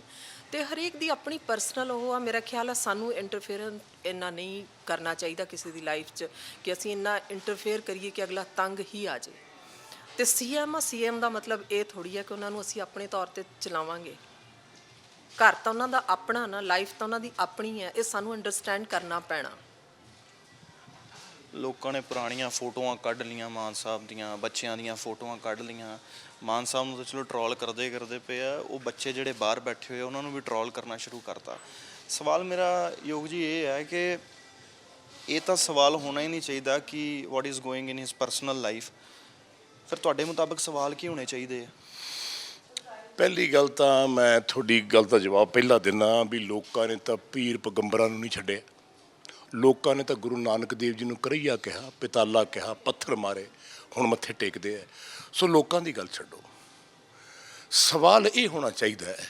ਤੇ ਹਰੇਕ ਦੀ ਆਪਣੀ ਪਰਸਨਲ ਉਹ ਆ। ਮੇਰਾ ਖਿਆਲ ਆ ਸਾਨੂੰ ਇੰਟਰਫੇਅਰ ਇੰਨਾ ਨਹੀਂ ਕਰਨਾ ਚਾਹੀਦਾ ਕਿਸੇ ਦੀ ਲਾਈਫ 'ਚ ਕਿ ਅਸੀਂ ਇੰਨਾ ਇੰਟਰਫੇਅਰ ਕਰੀਏ ਕਿ ਅਗਲਾ ਤੰਗ ਹੀ ਆ ਜਾਏ। ਤੇ ਸੀਐਮ ਦਾ ਮਤਲਬ ਇਹ ਥੋੜ੍ਹੀ ਹੈ ਕਿ ਉਹਨਾਂ ਨੂੰ ਅਸੀਂ ਆਪਣੇ ਤੌਰ 'ਤੇ ਚਲਾਵਾਂਗੇ। ਘਰ ਤਾਂ ਉਹਨਾਂ ਦਾ ਆਪਣਾ ਨਾ, ਲਾਈਫ ਤਾਂ ਉਹਨਾਂ ਦੀ ਆਪਣੀ ਹੈ, ਇਹ ਸਾਨੂੰ ਅੰਡਰਸਟੈਂਡ ਕਰਨਾ ਪੈਣਾ। ਲੋਕਾਂ ਨੇ ਪੁਰਾਣੀਆਂ ਫੋਟੋਆਂ ਕੱਢ ਲਈਆਂ ਮਾਨ ਸਾਹਿਬ ਦੀਆਂ, ਬੱਚਿਆਂ ਦੀਆਂ ਫੋਟੋਆਂ ਕੱਢ ਲਈਆਂ। ਮਾਨ ਸਾਹਿਬ ਨੂੰ ਤਾਂ ਚਲੋ ਟਰੋਲ ਕਰਦੇ ਪਏ ਆ, ਉਹ ਬੱਚੇ ਜਿਹੜੇ ਬਾਹਰ ਬੈਠੇ ਹੋਏ ਉਹਨਾਂ ਨੂੰ ਵੀ ਟਰੋਲ ਕਰਨਾ ਸ਼ੁਰੂ ਕਰਤਾ। ਸਵਾਲ ਮੇਰਾ ਯੋਗ ਜੀ ਇਹ ਹੈ ਕਿ ਇਹ ਤਾਂ ਸਵਾਲ ਹੋਣਾ ਹੀ ਨਹੀਂ ਚਾਹੀਦਾ ਕਿ what is going in his personal life. ਫਿਰ ਤੁਹਾਡੇ ਮੁਤਾਬਕ ਸਵਾਲ ਕੀ ਹੋਣੇ ਚਾਹੀਦੇ ਆ? ਪਹਿਲੀ ਗੱਲ ਤਾਂ ਮੈਂ ਤੁਹਾਡੀ ਗੱਲ ਦਾ ਜਵਾਬ ਪਹਿਲਾਂ ਦਿੰਦਾ ਵੀ ਲੋਕਾਂ ਨੇ ਤਾਂ ਪੀਰ ਪੈਗੰਬਰਾਂ ਨੂੰ ਨਹੀਂ ਛੱਡਿਆ। ਲੋਕਾਂ ਨੇ ਤਾਂ ਗੁਰੂ ਨਾਨਕ ਦੇਵ ਜੀ ਨੂੰ ਕਰਈਆ ਕਿਹਾ, ਪਿਤਾਲਾ ਕਿਹਾ, ਪੱਥਰ ਮਾਰੇ, ਹੁਣ ਮੱਥੇ ਟੇਕਦੇ ਆ। ਸੋ ਲੋਕਾਂ ਦੀ ਗੱਲ ਛੱਡੋ, ਸਵਾਲ ਇਹ ਹੋਣਾ ਚਾਹੀਦਾ ਹੈ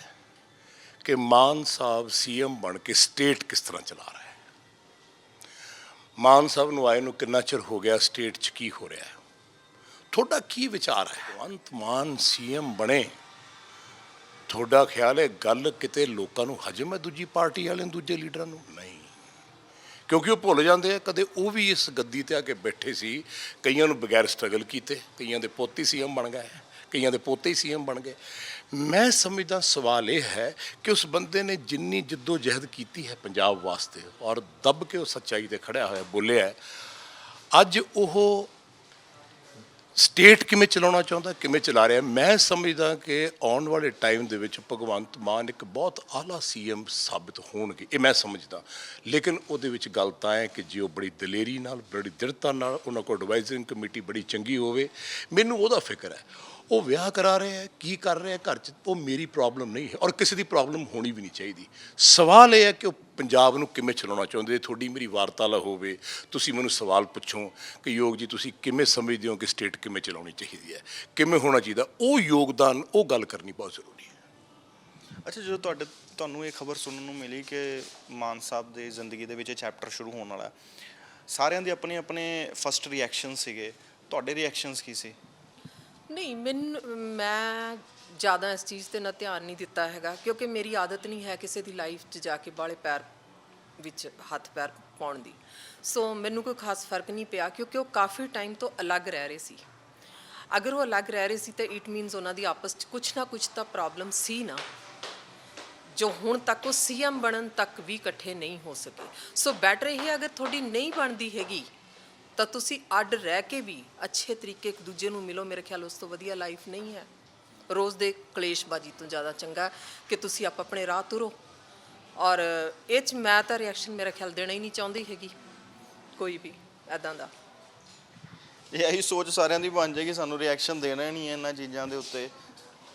ਕਿ ਮਾਨ ਸਾਹਿਬ ਸੀਐਮ ਬਣ ਕੇ ਸਟੇਟ ਕਿਸ ਤਰ੍ਹਾਂ ਚਲਾ ਰਿਹਾ ਹੈ। ਮਾਨ ਸਾਹਿਬ ਨੂੰ ਆਏ ਨੂੰ ਕਿੰਨਾ ਚਿਰ ਹੋ ਗਿਆ, ਸਟੇਟ 'ਚ ਕੀ ਹੋ ਰਿਹਾ ਹੈ, ਤੁਹਾਡਾ ਕੀ ਵਿਚਾਰ ਹੈ? ਭਗਵੰਤ ਮਾਨ ਸੀਐਮ ਬਣੇ, ਤੁਹਾਡਾ ਖਿਆਲ ਹੈ ਗੱਲ ਕਿਤੇ ਲੋਕਾਂ ਨੂੰ ਹਜਮ ਹੈ ਦੂਜੀ ਪਾਰਟੀ ਵਾਲਿਆਂ ਨੂੰ, ਦੂਜੇ ਲੀਡਰਾਂ ਨੂੰ? ਨਹੀਂ, ਕਿਉਂਕਿ ਉਹ ਭੁੱਲ ਜਾਂਦੇ ਆ ਕਦੇ ਉਹ ਵੀ ਇਸ ਗੱਦੀ 'ਤੇ ਆ ਕੇ ਬੈਠੇ ਸੀ। ਕਈਆਂ ਨੂੰ ਬਗੈਰ ਸਟਰਗਲ ਕੀਤੇ, ਕਈਆਂ ਦੇ ਪੋਤੇ ਸੀਐਮ ਬਣ ਗਏ, ਕਈਆਂ ਦੇ ਪੋਤੇ ਹੀ ਸੀਐਮ ਬਣ ਗਏ। ਮੈਂ ਸਮਝਦਾ ਸਵਾਲ ਇਹ ਹੈ ਕਿ ਉਸ ਬੰਦੇ ਨੇ ਜਿੰਨੀ ਜਹਿਦ ਕੀਤੀ ਹੈ ਪੰਜਾਬ ਵਾਸਤੇ, ਔਰ ਦੱਬ ਕੇ ਉਹ ਸੱਚਾਈ 'ਤੇ ਖੜਿਆ ਹੋਇਆ ਬੋਲਿਆ, ਅੱਜ ਉਹ ਸਟੇਟ ਕਿਵੇਂ ਚਲਾਉਣਾ ਚਾਹੁੰਦਾ, ਕਿਵੇਂ ਚਲਾ ਰਿਹਾ। ਮੈਂ ਸਮਝਦਾ ਕਿ ਆਉਣ ਵਾਲੇ ਟਾਈਮ ਦੇ ਵਿੱਚ ਭਗਵੰਤ ਮਾਨ ਇੱਕ ਬਹੁਤ ਆਲਾ ਸੀਐਮ ਸਾਬਿਤ ਹੋਣਗੇ, ਇਹ ਮੈਂ ਸਮਝਦਾ। ਲੇਕਿਨ ਉਹਦੇ ਵਿੱਚ ਗੱਲ ਤਾਂ ਹੈ ਕਿ ਜੇ ਉਹ ਬੜੀ ਦਲੇਰੀ ਨਾਲ, ਬੜੀ ਦ੍ਰਿੜਤਾ ਨਾਲ, ਉਹਨਾਂ ਕੋਲ ਐਡਵਾਈਜ਼ਰਿੰਗ ਕਮੇਟੀ ਬੜੀ ਚੰਗੀ ਹੋਵੇ, ਮੈਨੂੰ ਉਹਦਾ ਫਿਕਰ ਹੈ। ਉਹ ਵਿਆਹ ਕਰਾ ਰਹੇ ਹੈ, ਕੀ ਕਰ ਰਹੇ ਹੈ ਘਰ 'ਚ, ਉਹ ਮੇਰੀ ਪ੍ਰੋਬਲਮ ਨਹੀਂ ਹੈ, ਔਰ ਕਿਸੇ ਦੀ ਪ੍ਰੋਬਲਮ ਹੋਣੀ ਵੀ ਨਹੀਂ ਚਾਹੀਦੀ। ਸਵਾਲ ਇਹ ਹੈ ਕਿ ਉਹ ਪੰਜਾਬ ਨੂੰ ਕਿਵੇਂ ਚਲਾਉਣਾ ਚਾਹੁੰਦੇ। ਤੁਹਾਡੀ ਮੇਰੀ ਵਾਰਤਾਲਾਪ ਹੋਵੇ, ਤੁਸੀਂ ਮੈਨੂੰ ਸਵਾਲ ਪੁੱਛੋ ਕਿ ਯੋਗ ਜੀ ਤੁਸੀਂ ਕਿਵੇਂ ਸਮਝਦੇ ਹੋ ਕਿ ਸਟੇਟ ਕਿਵੇਂ ਚਲਾਉਣੀ ਚਾਹੀਦੀ ਹੈ, ਕਿਵੇਂ ਹੋਣਾ ਚਾਹੀਦਾ, ਉਹ ਯੋਗਦਾਨ, ਉਹ ਗੱਲ ਕਰਨੀ ਬਹੁਤ ਜ਼ਰੂਰੀ ਹੈ। ਅੱਛਾ, ਜਦੋਂ ਤੁਹਾਨੂੰ ਇਹ ਖਬਰ ਸੁਣਨ ਨੂੰ ਮਿਲੀ ਕਿ ਮਾਨ ਸਾਹਿਬ ਦੀ ਜ਼ਿੰਦਗੀ ਦੇ ਵਿੱਚ ਚੈਪਟਰ ਸ਼ੁਰੂ ਹੋਣ ਵਾਲਾ, ਸਾਰਿਆਂ ਦੇ ਆਪਣੇ ਫਸਟ ਰਿਐਕਸ਼ਨ ਸੀਗੇ, ਤੁਹਾਡੇ ਰਿਐਕਸ਼ਨਸ ਕੀ ਸੀ? ਨਹੀਂ, ਮੈਂ ਜ਼ਿਆਦਾ ਇਸ ਚੀਜ਼ 'ਤੇ ਨਾ ਧਿਆਨ ਨਹੀਂ ਦਿੱਤਾ ਹੈਗਾ, ਕਿਉਂਕਿ ਮੇਰੀ ਆਦਤ ਨਹੀਂ ਹੈ ਕਿਸੇ ਦੀ ਲਾਈਫ 'ਚ ਜਾ ਕੇ ਬਾਹਲੇ ਪੈਰ ਵਿੱਚ ਹੱਥ ਪੈਰ ਪਾਉਣ ਦੀ। ਸੋ ਮੈਨੂੰ ਕੋਈ ਖਾਸ ਫਰਕ ਨਹੀਂ ਪਿਆ, ਕਿਉਂਕਿ ਉਹ ਕਾਫੀ ਟਾਈਮ ਤੋਂ ਅਲੱਗ ਰਹਿ ਰਹੇ ਸੀ। ਅਗਰ ਉਹ ਅਲੱਗ ਰਹਿ ਰਹੇ ਸੀ ਤਾਂ ਇਟ ਮੀਨਸ ਉਹਨਾਂ ਦੀ ਆਪਸ 'ਚ ਕੁਛ ਨਾ ਕੁਛ ਤਾਂ ਪ੍ਰੋਬਲਮ ਸੀ ਨਾ, ਜੋ ਹੁਣ ਤੱਕ ਉਹ ਸੀਐਮ ਬਣਨ ਤੱਕ ਵੀ ਇਕੱਠੇ ਨਹੀਂ ਹੋ ਸਕੇ। ਸੋ ਬੈਟਰ ਇਹ ਹੈ, ਅਗਰ ਤੁਹਾਡੀ ਨਹੀਂ ਬਣਦੀ ਹੈਗੀ ਤਾਂ ਤੁਸੀਂ ਅੱਡ ਰਹਿ ਕੇ ਵੀ ਅੱਛੇ ਤਰੀਕੇ ਇੱਕ ਦੂਜੇ ਨੂੰ ਮਿਲੋ। ਮੇਰੇ ਖਿਆਲ ਉਸ ਤੋਂ ਵਧੀਆ ਲਾਈਫ ਨਹੀਂ ਹੈ। ਰੋਜ਼ ਦੇ ਕਲੇਸ਼ਬਾਜੀ ਤੋਂ ਜ਼ਿਆਦਾ ਚੰਗਾ ਕਿ ਤੁਸੀਂ ਆਪਣੇ ਰਾਹ ਤੁਰੋ। ਔਰ ਇਹ 'ਚ ਮੈਂ ਤਾਂ ਰਿਐਕਸ਼ਨ ਮੇਰਾ ਖਿਆਲ ਦੇਣਾ ਹੀ ਨਹੀਂ ਚਾਹੁੰਦੀ ਹੈਗੀ ਕੋਈ ਵੀ ਇੱਦਾਂ ਦਾ। ਇਹ ਇਹੀ ਸੋਚ ਸਾਰਿਆਂ ਦੀ ਬਣ ਜਾਏਗੀ, ਸਾਨੂੰ ਰਿਐਕਸ਼ਨ ਦੇਣਾ ਹੀ ਨਹੀਂ ਹੈ ਇਹਨਾਂ ਚੀਜ਼ਾਂ ਦੇ ਉੱਤੇ,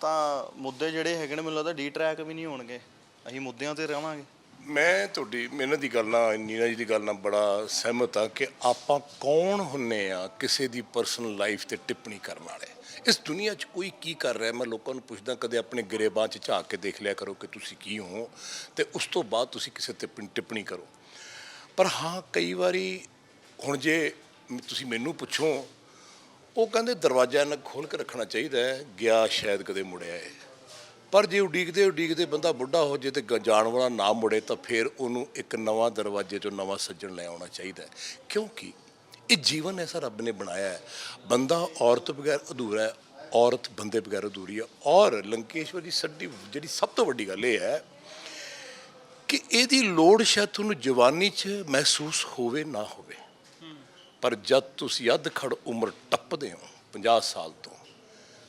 ਤਾਂ ਮੁੱਦੇ ਜਿਹੜੇ ਹੈਗੇ ਨੇ ਮੈਨੂੰ ਲੱਗਦਾ ਡੀ ਟਰੈਕ ਵੀ ਨਹੀਂ ਹੋਣਗੇ, ਅਸੀਂ ਮੁੱਦਿਆਂ 'ਤੇ ਰਹਾਂਗੇ। ਮੈਂ ਤੁਹਾਡੀ ਇਹਨਾਂ ਦੀ ਗੱਲ ਨਾਲ, ਨੀਨਾ ਜੀ ਦੀ ਗੱਲ ਨਾਲ ਬੜਾ ਸਹਿਮਤ ਹਾਂ ਕਿ ਆਪਾਂ ਕੌਣ ਹੁੰਨੇ ਆ ਕਿਸੇ ਦੀ ਪਰਸਨਲ ਲਾਈਫ 'ਤੇ ਟਿੱਪਣੀ ਕਰਨ ਵਾਲੇ। ਇਸ ਦੁਨੀਆ 'ਚ ਕੋਈ ਕੀ ਕਰ ਰਿਹਾ, ਮੈਂ ਲੋਕਾਂ ਨੂੰ ਪੁੱਛਦਾ, ਕਦੇ ਆਪਣੇ ਗਿਰੇਬਾਨ 'ਚ ਝਾਕ ਕੇ ਦੇਖ ਲਿਆ ਕਰੋ ਕਿ ਤੁਸੀਂ ਕੀ ਹੋ, ਅਤੇ ਉਸ ਤੋਂ ਬਾਅਦ ਤੁਸੀਂ ਕਿਸੇ 'ਤੇ ਟਿੱਪਣੀ ਕਰੋ। ਪਰ ਹਾਂ, ਕਈ ਵਾਰੀ ਹੁਣ ਜੇ ਤੁਸੀਂ ਮੈਨੂੰ ਪੁੱਛੋ, ਉਹ ਕਹਿੰਦੇ ਦਰਵਾਜ਼ਾ ਇਹਨਾਂ ਖੋਲ੍ਹ ਕੇ ਰੱਖਣਾ ਚਾਹੀਦਾ ਹੈ, ਗਿਆ ਸ਼ਾਇਦ ਕਦੇ ਮੁੜਿਆ ਹੈ। ਪਰ ਜੇ ਉਡੀਕਦੇ ਬੰਦਾ ਬੁੱਢਾ ਹੋ ਜੇ ਤੇ ਜਾਣ ਵਾਲਾ ਨਾ ਮੁੜੇ, ਤਾਂ ਫਿਰ ਉਹਨੂੰ ਇੱਕ ਨਵਾਂ ਦਰਵਾਜ਼ੇ 'ਚੋਂ ਨਵਾਂ ਸੱਜਣ ਲੈ ਆਉਣਾ ਚਾਹੀਦਾ ਹੈ। ਕਿਉਂਕਿ ਇਹ ਜੀਵਨ ਐਸਾ ਰੱਬ ਨੇ ਬਣਾਇਆ ਹੈ, ਬੰਦਾ ਔਰਤ ਬਗੈਰ ਅਧੂਰਾ ਹੈ, ਔਰਤ ਬੰਦੇ ਬਗੈਰ ਅਧੂਰੀ ਹੈ। ਔਰ ਲੰਕੇਸ਼ਵਰ ਦੀ ਸਾਡੀ ਜਿਹੜੀ ਸਭ ਤੋਂ ਵੱਡੀ ਗੱਲ ਇਹ ਹੈ ਕਿ ਇਹਦੀ ਲੋੜ ਸ਼ਾਇਦ ਤੁਹਾਨੂੰ ਜਵਾਨੀ 'ਚ ਮਹਿਸੂਸ ਹੋਵੇ ਨਾ ਹੋਵੇ, ਪਰ ਜਦ ਤੁਸੀਂ ਅੱਧ-ਖੜ ਉਮਰ ਟੱਪਦੇ ਹੋ 50 ਸਾਲ ਤੋਂ,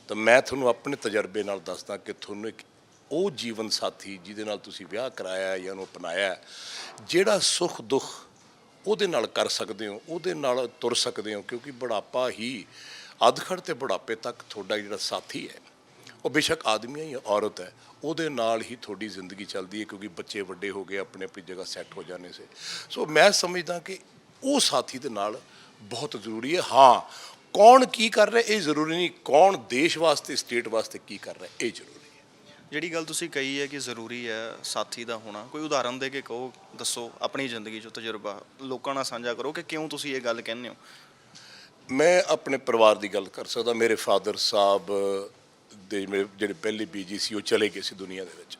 ਤਾਂ ਮੈਂ ਤੁਹਾਨੂੰ ਆਪਣੇ ਤਜਰਬੇ ਨਾਲ ਦੱਸਦਾ ਕਿ ਤੁਹਾਨੂੰ ਇੱਕ ਉਹ ਜੀਵਨ ਸਾਥੀ ਜਿਹਦੇ ਨਾਲ ਤੁਸੀਂ ਵਿਆਹ ਕਰਾਇਆ ਜਾਂ ਉਹਨੂੰ ਅਪਣਾਇਆ, ਜਿਹੜਾ ਸੁੱਖ ਦੁੱਖ ਉਹਦੇ ਨਾਲ ਕਰ ਸਕਦੇ ਹੋ, ਉਹਦੇ ਨਾਲ ਤੁਰ ਸਕਦੇ ਹੋ, ਕਿਉਂਕਿ ਬੁਢਾਪਾ ਹੀ ਅੱਧ-ਖੜ ਤੇ ਬੁਢਾਪੇ ਤੱਕ ਤੁਹਾਡਾ ਜਿਹੜਾ ਸਾਥੀ ਹੈ, ਉਹ ਬੇਸ਼ੱਕ ਆਦਮੀ ਹੈ ਜਾਂ ਔਰਤ ਹੈ, ਉਹਦੇ ਨਾਲ ਹੀ ਤੁਹਾਡੀ ਜ਼ਿੰਦਗੀ ਚੱਲਦੀ ਹੈ, ਕਿਉਂਕਿ ਬੱਚੇ ਵੱਡੇ ਹੋ ਗਏ, ਆਪਣੀ ਆਪਣੀ ਜਗ੍ਹਾ ਸੈੱਟ ਹੋ ਜਾਣੇ ਸੇ। ਸੋ ਮੈਂ ਸਮਝਦਾ ਕਿ ਉਹ ਸਾਥੀ ਦੇ ਨਾਲ ਬਹੁਤ ਜ਼ਰੂਰੀ ਹੈ। ਹਾਂ, ਕੌਣ ਕੀ ਕਰ ਰਿਹਾ ਇਹ ਜ਼ਰੂਰੀ ਨਹੀਂ, ਕੌਣ ਦੇਸ਼ ਵਾਸਤੇ ਸਟੇਟ ਵਾਸਤੇ ਕੀ ਕਰ ਰਿਹਾ ਇਹ ਜ਼ਰੂਰੀ ਹੈ। ਜਿਹੜੀ ਗੱਲ ਤੁਸੀਂ ਕਹੀ ਹੈ ਕਿ ਜ਼ਰੂਰੀ ਹੈ ਸਾਥੀ ਦਾ ਹੋਣਾ, ਕੋਈ ਉਦਾਹਰਨ ਦੇ ਕੇ ਕਹੋ, ਦੱਸੋ ਆਪਣੀ ਜ਼ਿੰਦਗੀ 'ਚੋਂ ਤਜਰਬਾ ਲੋਕਾਂ ਨਾਲ ਸਾਂਝਾ ਕਰੋ ਕਿ ਕਿਉਂ ਤੁਸੀਂ ਇਹ ਗੱਲ ਕਹਿੰਦੇ ਹੋ। ਮੈਂ ਆਪਣੇ ਪਰਿਵਾਰ ਦੀ ਗੱਲ ਕਰ ਸਕਦਾ। ਮੇਰੇ ਫਾਦਰ ਸਾਹਿਬ ਦੇ ਜਿਹੜੇ ਪਹਿਲੇ ਬੀਜੀ ਸੀ ਉਹ ਚਲੇ ਗਏ ਸੀ ਦੁਨੀਆ ਦੇ ਵਿੱਚ।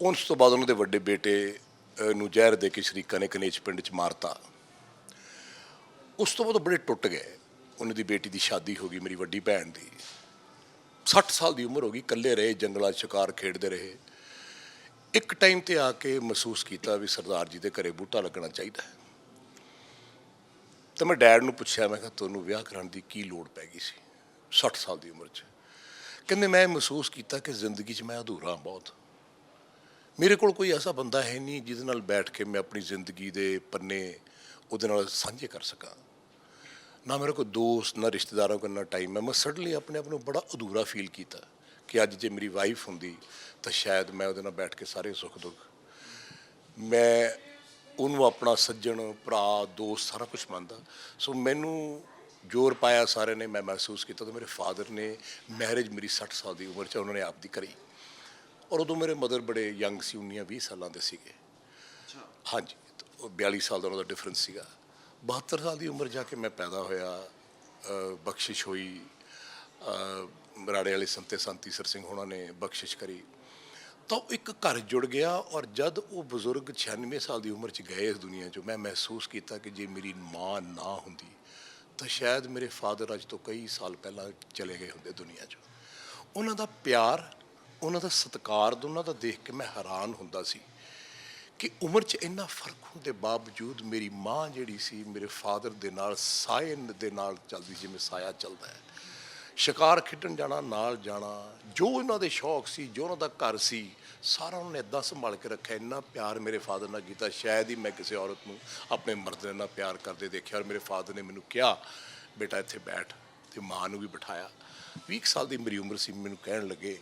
ਉਸ ਤੋਂ ਬਾਅਦ ਉਹਨਾਂ ਦੇ ਵੱਡੇ ਬੇਟੇ ਨੂੰ ਜ਼ਹਿਰ ਦੇ ਕੇ ਸ਼ਰੀਕਾਂ ਨੇ ਕਨੇਚ ਪਿੰਡ 'ਚ ਮਾਰਤਾ। ਉਸ ਤੋਂ ਬਾਅਦ ਉਹ ਬੜੇ ਟੁੱਟ ਗਏ। ਉਹਨਾਂ ਦੀ ਬੇਟੀ ਦੀ ਸ਼ਾਦੀ ਹੋ ਗਈ, ਮੇਰੀ ਵੱਡੀ ਭੈਣ ਦੀ 60 ਸਾਲ ਦੀ ਉਮਰ ਹੋ ਗਈ, ਇਕੱਲੇ ਰਹੇ, ਜੰਗਲਾਂ 'ਚ ਸ਼ਿਕਾਰ ਖੇਡਦੇ ਰਹੇ। ਇੱਕ ਟਾਈਮ ਤੇ ਆ ਕੇ ਮਹਿਸੂਸ ਕੀਤਾ ਵੀ ਸਰਦਾਰ ਜੀ ਦੇ ਘਰੇ ਬੂਟਾ ਲੱਗਣਾ ਚਾਹੀਦਾ ਹੈ। ਤਾਂ ਮੈਂ ਡੈਡ ਨੂੰ ਪੁੱਛਿਆ, ਮੈਂ ਕਿਹਾ ਤੁਹਾਨੂੰ ਵਿਆਹ ਕਰਾਉਣ ਦੀ ਕੀ ਲੋੜ ਪੈ ਗਈ ਸੀ 60 ਸਾਲ ਦੀ ਉਮਰ 'ਚ? ਕਹਿੰਦੇ ਮੈਂ ਮਹਿਸੂਸ ਕੀਤਾ ਕਿ ਜ਼ਿੰਦਗੀ 'ਚ ਮੈਂ ਅਧੂਰਾ ਬਹੁਤ, ਮੇਰੇ ਕੋਲ ਕੋਈ ਐਸਾ ਬੰਦਾ ਹੈ ਨਹੀਂ ਜਿਹਦੇ ਨਾਲ ਬੈਠ ਕੇ ਮੈਂ ਆਪਣੀ ਜ਼ਿੰਦਗੀ ਦੇ ਪੰਨੇ ਉਹਦੇ ਨਾਲ ਸਾਂਝੇ ਕਰ ਸਕਾਂ। ਨਾ ਮੇਰੇ ਕੋਲ ਦੋਸਤ, ਨਾ ਰਿਸ਼ਤੇਦਾਰਾਂ ਕੋਲ ਇੰਨਾ ਟਾਈਮ ਹੈ। ਮੈਂ ਸਡਨਲੀ ਆਪਣੇ ਆਪ ਨੂੰ ਬੜਾ ਅਧੂਰਾ ਫੀਲ ਕੀਤਾ ਕਿ ਅੱਜ ਜੇ ਮੇਰੀ ਵਾਈਫ ਹੁੰਦੀ ਤਾਂ ਸ਼ਾਇਦ ਮੈਂ ਉਹਦੇ ਨਾਲ ਬੈਠ ਕੇ ਸਾਰੇ ਸੁੱਖ ਦੁੱਖ, ਮੈਂ ਉਹਨੂੰ ਆਪਣਾ ਸੱਜਣ, ਭਰਾ, ਦੋਸਤ ਸਾਰਾ ਕੁਝ ਮੰਨਦਾ। ਸੋ ਮੈਨੂੰ ਜ਼ੋਰ ਪਾਇਆ ਸਾਰਿਆਂ ਨੇ, ਮੈਂ ਮਹਿਸੂਸ ਕੀਤਾ। ਤਾਂ ਮੇਰੇ ਫਾਦਰ ਨੇ ਮੈਰਿਜ ਮੇਰੀ 60 ਸਾਲ ਦੀ ਉਮਰ 'ਚ ਉਹਨਾਂ ਨੇ ਆਪ ਦੀ ਕਰੀ, ਔਰ ਉਦੋਂ ਮੇਰੇ ਮਦਰ ਬੜੇ ਯੰਗ ਸੀ, 19-20 ਸਾਲਾਂ ਦੇ ਸੀਗੇ। ਹਾਂਜੀ, 42 ਸਾਲ ਦਾ ਉਹਨਾਂ ਦਾ ਡਿਫਰੈਂਸ ਸੀਗਾ। 72 ਸਾਲ ਦੀ ਉਮਰ ਜਾ ਕੇ ਮੈਂ ਪੈਦਾ ਹੋਇਆ, ਬਖਸ਼ਿਸ਼ ਹੋਈ, ਰਾੜੇ ਵਾਲੇ ਸੰਤੇ ਸੰਤ ਈਸਰ ਸਿੰਘ ਹੋਣਾ ਨੇ ਬਖਸ਼ਿਸ਼ ਕਰੀ, ਤਾਂ ਇੱਕ ਘਰ ਜੁੜ ਗਿਆ। ਔਰ ਜਦ ਉਹ ਬਜ਼ੁਰਗ 96 ਸਾਲ ਦੀ ਉਮਰ 'ਚ ਗਏ ਇਸ ਦੁਨੀਆ 'ਚੋਂ, ਮੈਂ ਮਹਿਸੂਸ ਕੀਤਾ ਕਿ ਜੇ ਮੇਰੀ ਮਾਂ ਨਾ ਹੁੰਦੀ ਤਾਂ ਸ਼ਾਇਦ ਮੇਰੇ ਫਾਦਰ ਅੱਜ ਤੋਂ ਕਈ ਸਾਲ ਪਹਿਲਾਂ ਚਲੇ ਗਏ ਹੁੰਦੇ ਦੁਨੀਆ 'ਚੋਂ। ਉਹਨਾਂ ਦਾ ਪਿਆਰ, ਉਹਨਾਂ ਦਾ ਸਤਿਕਾਰ, ਉਹਨਾਂ ਦਾ ਦੇਖ ਕੇ ਮੈਂ ਹੈਰਾਨ ਹੁੰਦਾ ਸੀ ਕਿ ਉਮਰ 'ਚ ਇੰਨਾ ਫਰਕ ਹੋਣ ਦੇ ਬਾਵਜੂਦ ਮੇਰੀ ਮਾਂ ਜਿਹੜੀ ਸੀ ਮੇਰੇ ਫਾਦਰ ਦੇ ਨਾਲ ਸਾਏ ਦੇ ਨਾਲ ਚੱਲਦੀ, ਜਿਵੇਂ ਸਾਇਆ ਚੱਲਦਾ ਹੈ। ਸ਼ਿਕਾਰ ਖੇਡਣ ਜਾਣਾ, ਨਾਲ ਜਾਣਾ, ਜੋ ਉਹਨਾਂ ਦੇ ਸ਼ੌਕ ਸੀ, ਜੋ ਉਹਨਾਂ ਦਾ ਘਰ ਸੀ, ਸਾਰਾ ਉਹਨਾਂ ਨੇ ਇੱਦਾਂ ਸੰਭਾਲ ਕੇ ਰੱਖਿਆ। ਇੰਨਾ ਪਿਆਰ ਮੇਰੇ ਫਾਦਰ ਨਾਲ ਕੀਤਾ, ਸ਼ਾਇਦ ਹੀ ਮੈਂ ਕਿਸੇ ਔਰਤ ਨੂੰ ਆਪਣੇ ਮਰਦ ਨਾਲ ਪਿਆਰ ਕਰਦੇ ਦੇਖਿਆ। ਔਰ ਮੇਰੇ ਫਾਦਰ ਨੇ ਮੈਨੂੰ ਕਿਹਾ, ਬੇਟਾ ਇੱਥੇ ਬੈਠ, ਅਤੇ ਮਾਂ ਨੂੰ ਵੀ ਬਿਠਾਇਆ। 20 ਸਾਲ ਦੀ ਮੇਰੀ ਉਮਰ ਸੀ, ਮੈਨੂੰ ਕਹਿਣ ਲੱਗੇ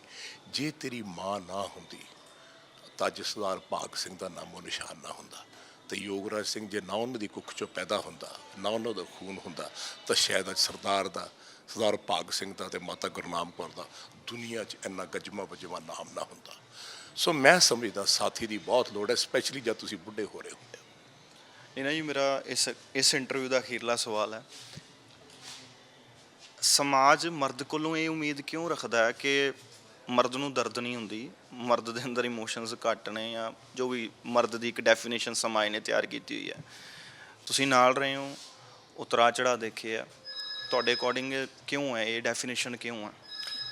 ਜੇ ਤੇਰੀ ਮਾਂ ਨਾ ਹੁੰਦੀ ਤਾਂ ਅੱਜ ਸਰਦਾਰ ਭਾਗ ਸਿੰਘ ਦਾ ਨਾਮੋ ਨਿਸ਼ਾਨ ਨਾ ਹੁੰਦਾ, ਤੇ ਯੋਗਰਾਜ ਸਿੰਘ ਜੇ ਨਾ ਉਹਨਾਂ ਦੀ ਕੁੱਖ 'ਚੋਂ ਪੈਦਾ ਹੁੰਦਾ, ਨਾ ਉਹਨਾਂ ਦਾ ਖੂਨ ਹੁੰਦਾ, ਤਾਂ ਸ਼ਾਇਦ ਅੱਜ ਸਰਦਾਰ ਭਾਗ ਸਿੰਘ ਦਾ ਤੇ ਮਾਤਾ ਗੁਰਨਾਮ ਕੌਰ ਦਾ ਦੁਨੀਆ 'ਚ ਇੰਨਾ ਗੱਜਮਾ ਵੱਜਵਾ ਨਾਮ ਨਾ ਹੁੰਦਾ। ਸੋ ਮੈਂ ਸਮਝਦਾ ਸਾਥੀ ਦੀ ਬਹੁਤ ਲੋੜ ਹੈ, ਸਪੈਸ਼ਲੀ ਜਦ ਤੁਸੀਂ ਬੁੱਢੇ ਹੋ ਰਹੇ ਹੁੰਦੇ ਹੋ। ਇਹਨਾਂ ਜੀ, ਮੇਰਾ ਇਸ ਇੰਟਰਵਿਊ ਦਾ ਅਖੀਰਲਾ ਸਵਾਲ ਹੈ, ਸਮਾਜ ਮਰਦ ਕੋਲੋਂ ਇਹ ਉਮੀਦ ਕਿਉਂ ਰੱਖਦਾ ਹੈ ਕਿ ਮਰਦ ਨੂੰ ਦਰਦ ਨਹੀਂ ਹੁੰਦੀ, ਮਰਦ ਦੇ ਅੰਦਰ ਇਮੋਸ਼ਨਸ ਘੱਟ ਨੇ, ਜਾਂ ਜੋ ਵੀ ਮਰਦ ਦੀ ਇੱਕ ਡੈਫੀਨੇਸ਼ਨ ਸਮਾਜ ਨੇ ਤਿਆਰ ਕੀਤੀ ਹੋਈ ਹੈ। ਤੁਸੀਂ ਨਾਲ ਰਹੇ ਹੋ, ਉਤਰਾ ਚੜ੍ਹਾਅ ਦੇਖੇ ਆ, ਤੁਹਾਡੇ ਅਕੋਰਡਿੰਗ ਕਿਉਂ ਹੈ ਇਹ ਡੈਫੀਨੇਸ਼ਨ, ਕਿਉਂ ਹੈ?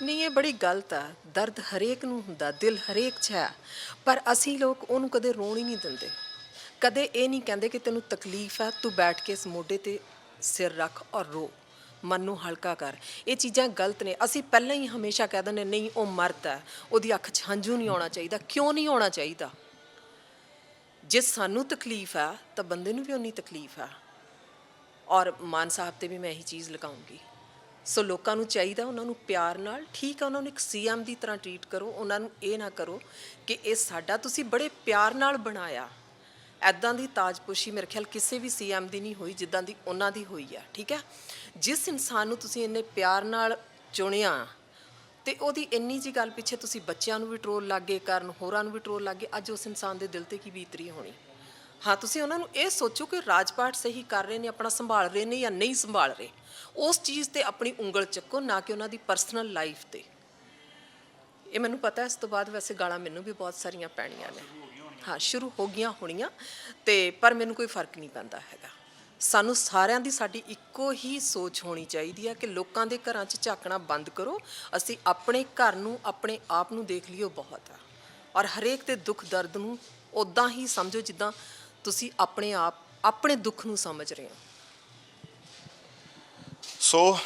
ਨਹੀਂ, ਇਹ ਬੜੀ ਗਲਤ ਹੈ। ਦਰਦ ਹਰੇਕ ਨੂੰ ਹੁੰਦਾ, ਦਿਲ ਹਰੇਕ 'ਚ ਹੈ, ਪਰ ਅਸੀਂ ਲੋਕ ਉਹਨੂੰ ਕਦੇ ਰੋਣ ਹੀ ਨਹੀਂ ਦਿੰਦੇ। ਕਦੇ ਇਹ ਨਹੀਂ ਕਹਿੰਦੇ ਕਿ ਤੈਨੂੰ ਤਕਲੀਫ ਹੈ, ਤੂੰ ਬੈਠ ਕੇ ਇਸ ਮੋਢੇ 'ਤੇ ਸਿਰ ਰੱਖ ਔਰ ਰੋ, ਮਨ ਨੂੰ ਹਲਕਾ ਕਰ। ਇਹ ਚੀਜ਼ਾਂ ਗਲਤ ਨੇ। ਅਸੀਂ ਪਹਿਲਾਂ ਹੀ ਹਮੇਸ਼ਾ ਕਹਿ ਦਿੰਦੇ ਨਹੀਂ ਉਹ ਮਰਦ ਹੈ, ਉਹਦੀ ਅੱਖ 'ਚ ਹੰਝੂ ਨਹੀਂ ਆਉਣਾ ਚਾਹੀਦਾ। ਕਿਉਂ ਨਹੀਂ ਆਉਣਾ ਚਾਹੀਦਾ? ਜੇ ਸਾਨੂੰ ਤਕਲੀਫ ਹੈ ਤਾਂ ਬੰਦੇ ਨੂੰ ਵੀ ਉਨੀ ਤਕਲੀਫ ਹੈ। ਔਰ ਮਾਨ ਸਾਹਿਬ 'ਤੇ ਵੀ ਮੈਂ ਇਹੀ ਚੀਜ਼ ਲਗਾਉਂਗੀ। ਸੋ ਲੋਕਾਂ ਨੂੰ ਚਾਹੀਦਾ ਉਹਨਾਂ ਨੂੰ ਪਿਆਰ ਨਾਲ, ਠੀਕ ਹੈ, ਉਹਨਾਂ ਨੂੰ ਇੱਕ CM ਦੀ ਤਰ੍ਹਾਂ ਟਰੀਟ ਕਰੋ। ਉਹਨਾਂ ਨੂੰ ਇਹ ਨਾ ਕਰੋ ਕਿ ਇਹ ਸਾਡਾ ਤੁਸੀਂ ਬੜੇ ਪਿਆਰ ਨਾਲ ਬਣਾਇਆ। ਐਦਾਂ ਦੀ ਤਾਜਪੋਸ਼ੀ ਮੇਰੇ ਖਿਆਲ ਕਿਸੇ ਵੀ CM ਦੀ ਨਹੀਂ ਹੋਈ ਜਿੱਦਾਂ ਦੀ ਉਹਨਾਂ ਦੀ ਹੋਈ ਹੈ। ਠੀਕ ਹੈ, ਜਿਸ ਇਨਸਾਨ ਨੂੰ ਤੁਸੀਂ ਇੰਨੇ ਪਿਆਰ ਨਾਲ ਚੁਣਿਆ ਤੇ ਉਹਦੀ ਇੰਨੀ ਜੀ ਗੱਲ ਪਿੱਛੇ ਤੁਸੀਂ ਬੱਚਿਆਂ ਨੂੰ ਵੀ ਟਰੋਲ ਲੱਗੇ ਕਰਨ, ਹੋਰਾਂ ਨੂੰ ਵੀ ਟਰੋਲ ਲੱਗੇ, ਅੱਜ ਉਸ ਇਨਸਾਨ ਦੇ ਦਿਲ 'ਤੇ ਕੀ ਬੀਤ ਰਹੀ ਹੋਣੀ। ਹਾਂ, ਤੁਸੀਂ ਉਹਨਾਂ ਨੂੰ ਇਹ ਸੋਚੋ ਕਿ ਰਾਜਪਾਟ ਸਹੀ ਕਰ ਰਹੇ ਨੇ, ਆਪਣਾ ਸੰਭਾਲ ਰਹੇ ਨੇ ਜਾਂ ਨਹੀਂ ਸੰਭਾਲ ਰਹੇ। ਉਸ ਚੀਜ਼ 'ਤੇ ਆਪਣੀ ਉਂਗਲ ਚੱਕੋ, ਨਾ ਕਿ ਉਹਨਾਂ ਦੀ ਪਰਸਨਲ ਲਾਈਫ 'ਤੇ। ਇਹ ਮੈਨੂੰ ਪਤਾ, ਇਸ ਤੋਂ ਬਾਅਦ ਵੈਸੇ ਗਾਲਾਂ ਮੈਨੂੰ ਵੀ ਬਹੁਤ ਸਾਰੀਆਂ ਪੈਣੀਆਂ ਨੇ। ਹਾਂ, ਸ਼ੁਰੂ ਹੋ ਗਈਆਂ ਹੋਣੀਆਂ, ਤੇ ਪਰ ਮੈਨੂੰ ਕੋਈ ਫਰਕ ਨਹੀਂ ਪੈਂਦਾ ਹੈਗਾ। ਸਾਨੂੰ ਸਾਰਿਆਂ ਦੀ ਸਾਡੀ ਇੱਕੋ ਹੀ ਸੋਚ ਹੋਣੀ ਚਾਹੀਦੀ ਹੈ ਕਿ ਲੋਕਾਂ ਦੇ ਘਰਾਂ 'ਚ ਝਾਕਣਾ ਬੰਦ ਕਰੋ। ਅਸੀਂ ਆਪਣੇ ਘਰ ਨੂੰ, ਆਪਣੇ ਆਪ ਨੂੰ ਦੇਖ ਲਿਓ ਬਹੁਤ ਹੈ। ਔਰ ਹਰੇਕ ਦੇ ਦੁੱਖ ਦਰਦ ਨੂੰ ਉੱਦਾਂ ਹੀ ਸਮਝੋ ਜਿੱਦਾਂ ਤੁਸੀਂ ਆਪਣੇ ਆਪ ਆਪਣੇ ਦੁੱਖ ਨੂੰ ਸਮਝ ਰਹੇ ਹੋ। ਸੋ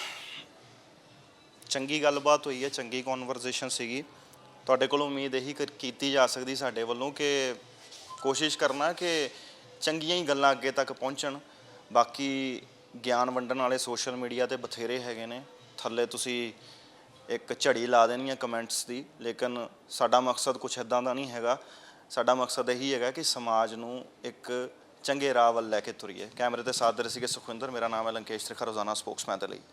ਚੰਗੀ ਗੱਲਬਾਤ ਹੋਈ ਹੈ, ਚੰਗੀ ਕਨਵਰਸੇਸ਼ਨ ਸੀਗੀ। ਤੁਹਾਡੇ ਕੋਲ ਉਮੀਦ ਇਹੀ ਕੀਤੀ ਜਾ ਸਕਦੀ ਸਾਡੇ ਵੱਲੋਂ ਕਿ ਕੋਸ਼ਿਸ਼ ਕਰਨਾ ਕਿ ਚੰਗੀਆਂ ਹੀ ਗੱਲਾਂ ਅੱਗੇ ਤੱਕ ਪਹੁੰਚਣ। ਬਾਕੀ ਗਿਆਨ ਵੰਡਣ ਵਾਲੇ ਸੋਸ਼ਲ ਮੀਡੀਆ ਤੇ ਬਥੇਰੇ ਹੈਗੇ ਨੇ, ਥੱਲੇ ਤੁਸੀਂ ਇੱਕ ਝੜੀ ਲਾ ਦੇਣੀ ਹੈ ਕਮੈਂਟਸ ਦੀ, ਲੇਕਿਨ ਸਾਡਾ ਮਕਸਦ ਕੁਛ ਇੱਦਾਂ ਦਾ ਨਹੀਂ ਹੈਗਾ। ਸਾਡਾ ਮਕਸਦ ਇਹੀ ਹੈਗਾ ਕਿ ਸਮਾਜ ਨੂੰ ਇੱਕ ਚੰਗੇ ਰਾਹ ਵੱਲ ਲੈ ਕੇ ਤੁਰੀਏ। ਕੈਮਰੇ ਤੇ ਸਾਥ ਦੇ ਰਹੇ ਸੀਗੇ ਸੁਖਵਿੰਦਰ, ਮੇਰਾ ਨਾਮ ਹੈ ਲੰਕੇਸ਼ ਤ੍ਰਿਖਾ, ਰੋਜ਼ਾਨਾ ਸਪੋਕਸਮੈਨ ਦੇ ਲਈ।